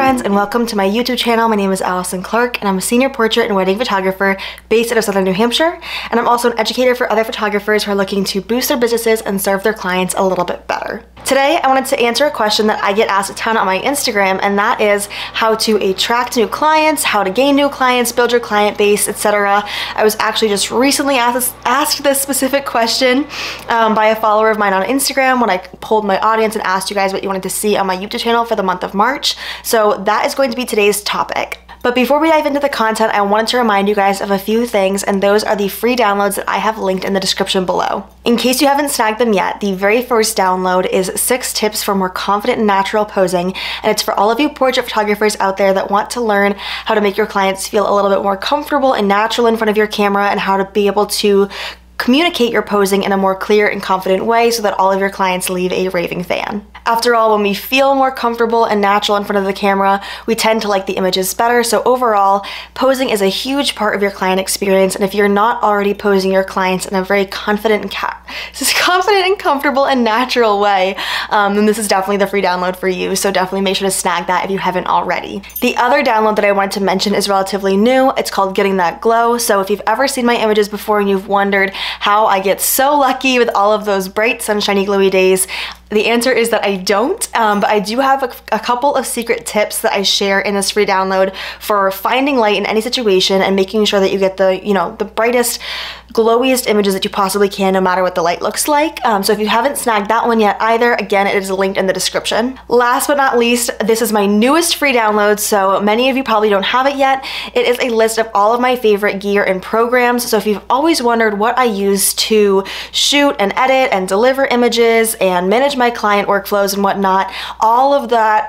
friends, and welcome to my YouTube channel. My name is Allison Clarke, and I'm a senior portrait and wedding photographer based out of Southern New Hampshire, and I'm also an educator for other photographers who are looking to boost their businesses and serve their clients a little bit better. Today, I wanted to answer a question that I get asked a ton on my Instagram, and that is how to attract new clients, how to gain new clients, build your client base, etc. I was actually just recently asked this specific question by a follower of mine on Instagram when I polled my audience and asked you guys what you wanted to see on my YouTube channel for the month of March. So that is going to be today's topic. But before we dive into the content, I wanted to remind you guys of a few things, and those are the free downloads that I have linked in the description below. In case you haven't snagged them yet, the very first download is 6 tips for more confident and natural posing, and it's for all of you portrait photographers out there that want to learn how to make your clients feel a little bit more comfortable and natural in front of your camera, and how to be able to communicate your posing in a more clear and confident way so that all of your clients leave a raving fan. After all, when we feel more comfortable and natural in front of the camera, we tend to like the images better. So overall, posing is a huge part of your client experience, and if you're not already posing your clients in a very confident and comfortable and natural way, then this is definitely the free download for you. So definitely make sure to snag that if you haven't already. The other download that I wanted to mention is relatively new. It's called Getting That Glow. So if you've ever seen my images before and you've wondered how I get so lucky with all of those bright, sunshiny, glowy days, the answer is that I don't, but I do have a couple of secret tips that I share in this free download for finding light in any situation and making sure that you get the, the brightest, glowiest images that you possibly can, no matter what the light looks like. So if you haven't snagged that one yet either, again, it is linked in the description. Last but not least, this is my newest free download, so many of you probably don't have it yet. It is a list of all of my favorite gear and programs. So if you've always wondered what I use to shoot and edit and deliver images and manage my client workflows and whatnot, all of that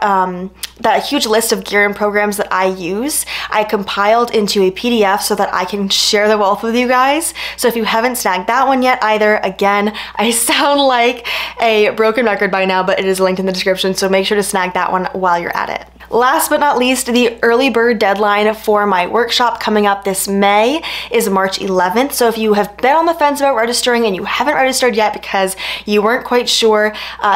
that huge list of gear and programs that I use, I compiled into a PDF so that I can share the wealth with you guys. So if you haven't snagged that one yet either, again, I sound like a broken record by now, but it is linked in the description, so make sure to snag that one while you're at it. Last but not least, the early bird deadline for my workshop coming up this May is March 11th. So if you have been on the fence about registering and you haven't registered yet because you weren't quite sure,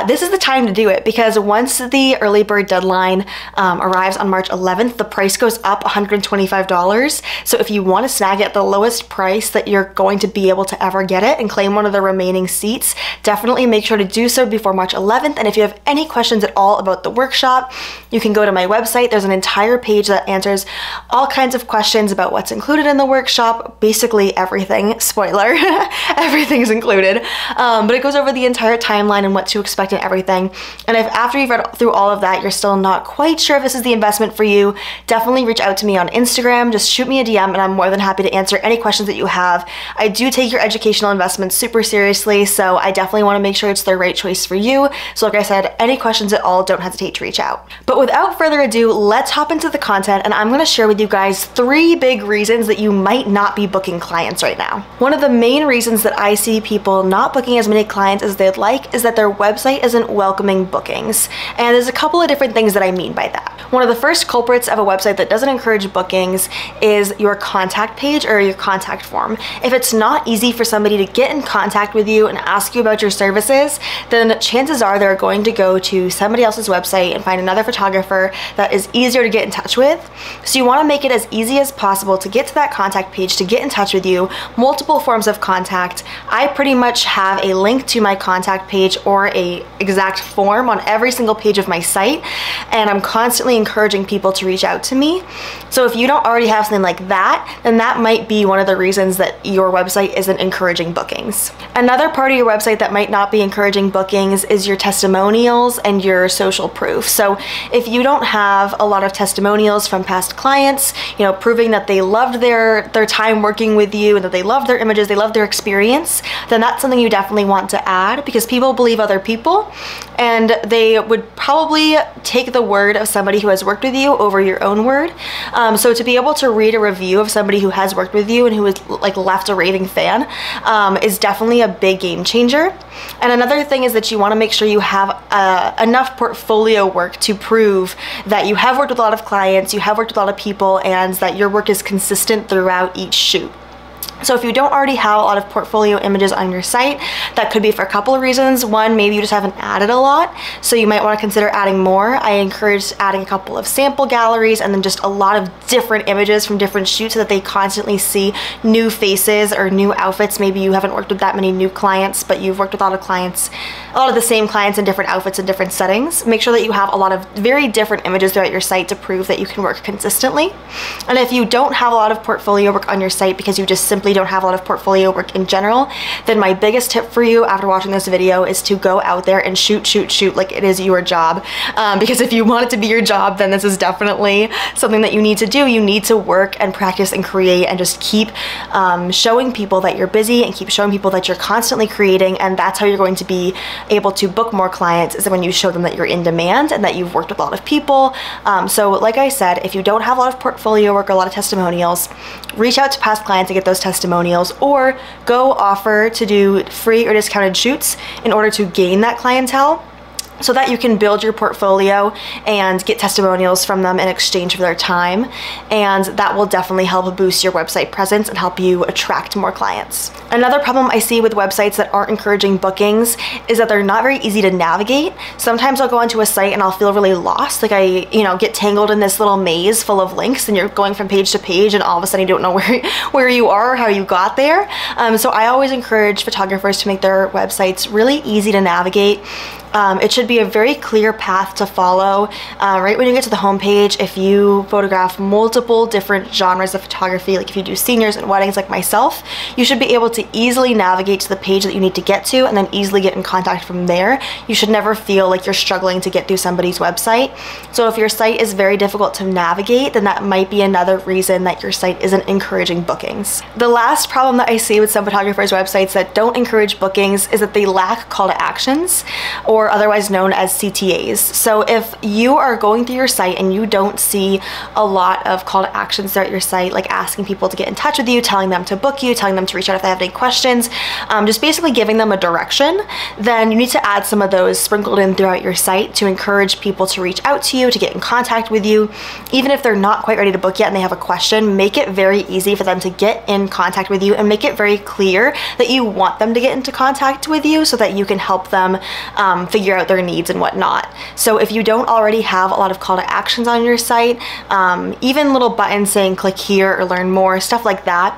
this is the time to do it, because once the early bird deadline arrives on March 11th, the price goes up $125. So if you want to snag it at the lowest price that you're going to be able to ever get it and claim one of the remaining seats, definitely make sure to do so before March 11th. And if you have any questions at all about the workshop, you can go to my website. There's an entire page that answers all kinds of questions about what's included in the workshop, basically everything. Spoiler, everything's included. But it goes over the entire timeline and what to expect and everything. And if after you've read through all of that, you're still not quite sure if this is the investment for you, definitely reach out to me on Instagram. Just shoot me a DM and I'm more than happy to answer any questions that you have. I do take your educational investments super seriously, so I definitely want to make sure it's the right choice for you. So like I said, any questions at all, don't hesitate to reach out. But without further ado, let's hop into the content, and I'm going to share with you guys 3 big reasons that you might not be booking clients right now. One of the main reasons that I see people not booking as many clients as they'd like is that their website isn't welcoming bookings. And there's a couple of different things that I mean by that. One of the first culprits of a website that doesn't encourage bookings is your contact page or your contact form. If it's not easy for somebody to get in contact with you and ask you about your services, then chances are they're going to go to somebody else's website and find another photographer that is easier to get in touch with. So you want to make it as easy as possible to get to that contact page, to get in touch with you, multiple forms of contact. I pretty much have a link to my contact page or a exact form on every single page of my site, and I'm constantly encouraging people to reach out to me. So if you don't already have something like that, then that might be one of the reasons that your website isn't encouraging bookings. Another part of your website that might not be encouraging bookings is your testimonials and your social proof. So if you don't have a lot of testimonials from past clients, proving that they loved their time working with you and that they loved their images, they loved their experience, then that's something you definitely want to add, because people believe other people, and they would probably take the word of somebody who has worked with you over your own word. So to be able to read a review of somebody who has worked with you and who has left a raving fan is definitely a big game changer. And another thing is that you want to make sure you have enough portfolio work to prove that you have worked with a lot of clients, you have worked with a lot of people, and that your work is consistent throughout each shoot. So if you don't already have a lot of portfolio images on your site, that could be for a couple of reasons. One, maybe you just haven't added a lot, so you might want to consider adding more. I encourage adding a couple of sample galleries and then just a lot of different images from different shoots so that they constantly see new faces or new outfits. Maybe you haven't worked with that many new clients, but you've worked with a lot of the same clients in different outfits and different settings. Make sure that you have a lot of very different images throughout your site to prove that you can work consistently. And if you don't have a lot of portfolio work on your site because you just simply don't have a lot of portfolio work in general, then my biggest tip for you after watching this video is to go out there and shoot like it is your job. Because if you want it to be your job, then this is definitely something that you need to do. You need to work and practice and create and just keep showing people that you're busy and keep showing people that you're constantly creating, and that's how you're going to be able to book more clients, is when you show them that you're in demand and that you've worked with a lot of people. So like I said, if you don't have a lot of portfolio work or a lot of testimonials, reach out to past clients to get those testimonials, or go offer to do free or discounted shoots in order to gain that clientele, so that you can build your portfolio and get testimonials from them in exchange for their time. And that will definitely help boost your website presence and help you attract more clients. Another problem I see with websites that aren't encouraging bookings is that they're not very easy to navigate. Sometimes I'll go onto a site and I'll feel really lost, like I get tangled in this little maze full of links, and you're going from page to page and all of a sudden you don't know where you are or how you got there. So I always encourage photographers to make their websites really easy to navigate. It should be a very clear path to follow. Right when you get to the homepage, if you photograph multiple different genres of photography, like if you do seniors and weddings like myself, you should be able to easily navigate to the page that you need to get to and then easily get in contact from there. You should never feel like you're struggling to get through somebody's website. So if your site is very difficult to navigate, then that might be another reason that your site isn't encouraging bookings. The last problem that I see with some photographers' websites that don't encourage bookings is that they lack call to actions, or otherwise known as CTAs. So if you are going through your site and you don't see a lot of call to actions throughout your site, like asking people to get in touch with you, telling them to book you, telling them to reach out if they have any questions, just basically giving them a direction, then you need to add some of those sprinkled in throughout your site to encourage people to reach out to you, to get in contact with you. Even if they're not quite ready to book yet and they have a question, make it very easy for them to get in contact with you, and make it very clear that you want them to get into contact with you so that you can help them figure out their needs and whatnot. So if you don't already have a lot of call to actions on your site, even little buttons saying click here or learn more, stuff like that,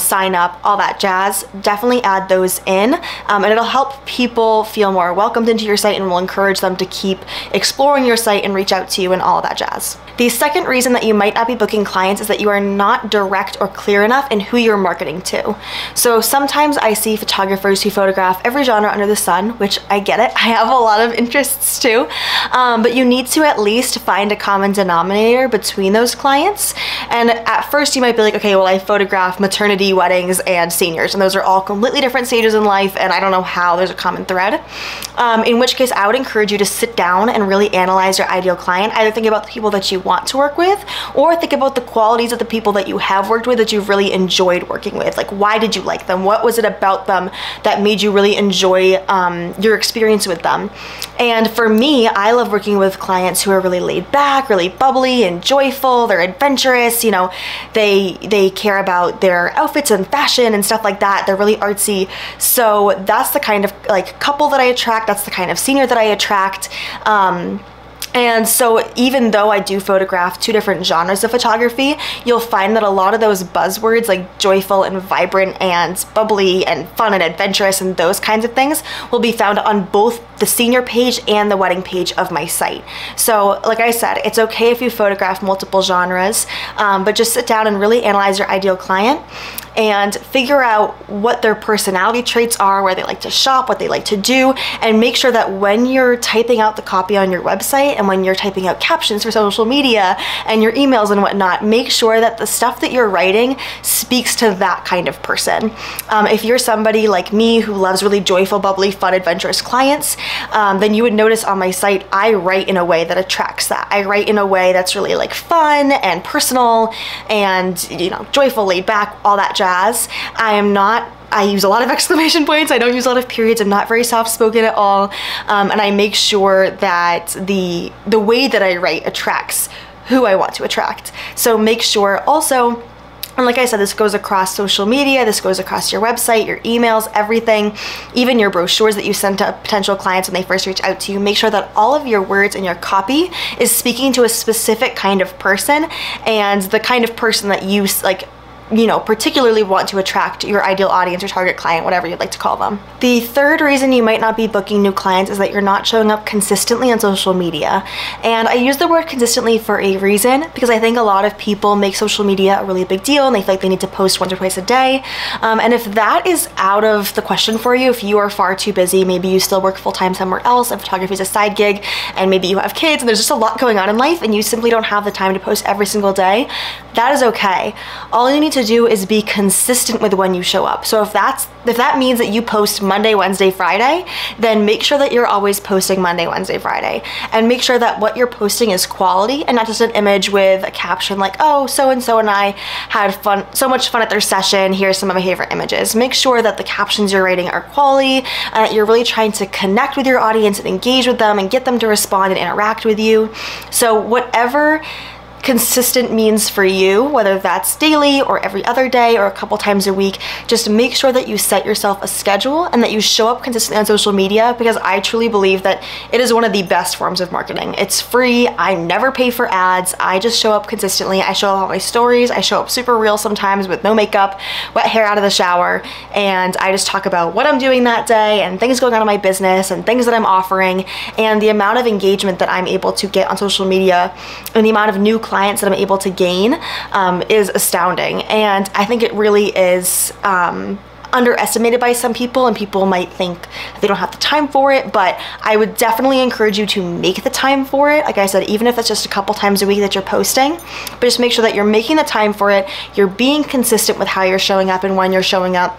sign up, all that jazz, definitely add those in, and it'll help people feel more welcomed into your site and will encourage them to keep exploring your site and reach out to you and all of that jazz. The second reason that you might not be booking clients is that you are not direct or clear enough in who you're marketing to. So sometimes I see photographers who photograph every genre under the sun, which I get it, I have a lot of interests too, but you need to at least find a common denominator between those clients. And at first you might be like, okay, well, I photograph maternity, weddings, and seniors, and those are all completely different stages in life, and I don't know how there's a common thread. In which case I would encourage you to sit down and really analyze your ideal client. Either think about the people that you want to work with, or think about the qualities of the people that you have worked with that you've really enjoyed working with. Like, why did you like them? What was it about them that made you really enjoy your experience with them? And for me, I love working with clients who are really laid back, really bubbly and joyful. They're adventurous, they care about their outfits and fashion and stuff like that. They're really artsy. So that's the kind of couple that I attract. That's the kind of senior that I attract. And so even though I do photograph two different genres of photography, you'll find that a lot of those buzzwords like joyful and vibrant and bubbly and fun and adventurous and those kinds of things will be found on both the senior page and the wedding page of my site. So like I said, it's okay if you photograph multiple genres, but just sit down and really analyze your ideal client and figure out what their personality traits are, where they like to shop, what they like to do, and make sure that when you're typing out the copy on your website and when you're typing out captions for social media and your emails and whatnot, make sure that the stuff that you're writing speaks to that kind of person. If you're somebody like me who loves really joyful, bubbly, fun, adventurous clients, then you would notice on my site I write in a way that attracts that. I write in a way that's really fun and personal and joyful, laid back, all that jazz. I use a lot of exclamation points. I don't use a lot of periods. I'm not very soft-spoken at all. And I make sure that the way that I write attracts who I want to attract. So make sure also And like I said, this goes across social media, this goes across your website, your emails, everything, even your brochures that you send to potential clients when they first reach out to you. Make sure that all of your words and your copy is speaking to a specific kind of person, and the kind of person that you particularly want to attract your ideal audience or target client, whatever you'd like to call them. The third reason you might not be booking new clients is that you're not showing up consistently on social media. And I use the word consistently for a reason, because I think a lot of people make social media a really big deal and they feel like they need to post once or twice a day. And if that is out of the question for you, if you are far too busy, maybe you still work full-time somewhere else and photography is a side gig, and maybe you have kids and there's just a lot going on in life and you simply don't have the time to post every single day, that is okay. All you need to do is be consistent with when you show up. So if that means that you post Monday, Wednesday, Friday, then make sure that you're always posting Monday, Wednesday, Friday, and make sure that what you're posting is quality and not just an image with a caption like, oh, so-and-so and I had so much fun at their session, here's some of my favorite images. Make sure that the captions you're writing are quality, and that you're really trying to connect with your audience and engage with them and get them to respond and interact with you. So whatever consistent means for you, whether that's daily or every other day or a couple times a week, just make sure that you set yourself a schedule and that you show up consistently on social media, because I truly believe that it is one of the best forms of marketing. It's free. I never pay for ads. I just show up consistently. I show up on my stories. I show up super real sometimes with no makeup, wet hair out of the shower, and I just talk about what I'm doing that day and things going on in my business and things that I'm offering, and the amount of engagement that I'm able to get on social media and the amount of new clients that I'm able to gain is astounding. And I think it really is underestimated by some people, and people might think they don't have the time for it, but I would definitely encourage you to make the time for it. Like I said, even if it's just a couple times a week that you're posting, but just make sure that you're making the time for it, you're being consistent with how you're showing up and when you're showing up.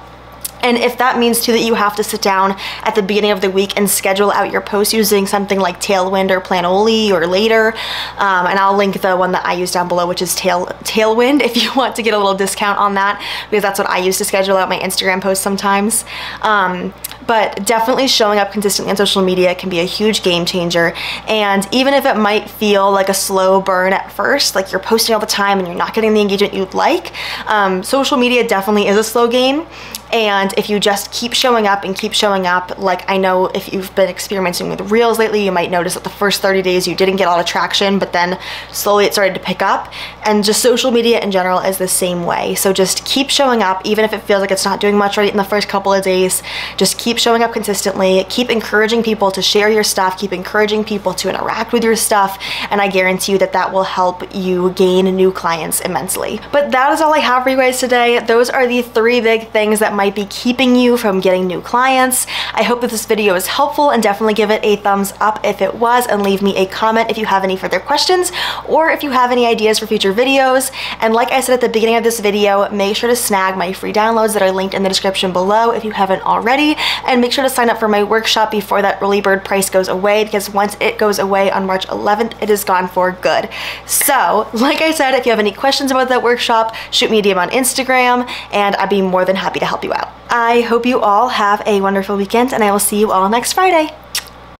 And if that means too that you have to sit down at the beginning of the week and schedule out your posts using something like Tailwind or Planoly or Later, and I'll link the one that I use down below, which is Tailwind, if you want to get a little discount on that, because that's what I use to schedule out my Instagram posts sometimes. But definitely showing up consistently on social media can be a huge game changer. And even if it might feel like a slow burn at first, like you're posting all the time and you're not getting the engagement you'd like, social media definitely is a slow game. And if you just keep showing up and keep showing up, like I know if you've been experimenting with Reels lately, you might notice that the first 30 days you didn't get a lot of traction, but then slowly it started to pick up. And just social media in general is the same way. So just keep showing up, even if it feels like it's not doing much right in the first couple of days. Just keep showing up consistently, keep encouraging people to share your stuff, keep encouraging people to interact with your stuff, and I guarantee you that that will help you gain new clients immensely. But that is all I have for you guys today. Those are the 3 big things that might be keeping you from getting new clients. I hope that this video is helpful, and definitely give it a thumbs up if it was, and leave me a comment if you have any further questions or if you have any ideas for future videos. And like I said at the beginning of this video, make sure to snag my free downloads that are linked in the description below if you haven't already, and make sure to sign up for my workshop before that early bird price goes away, because once it goes away on March 11th, it is gone for good. So like I said, if you have any questions about that workshop, shoot me a DM on Instagram and I'd be more than happy to help you out. I hope you all have a wonderful weekend, and I will see you all next Friday.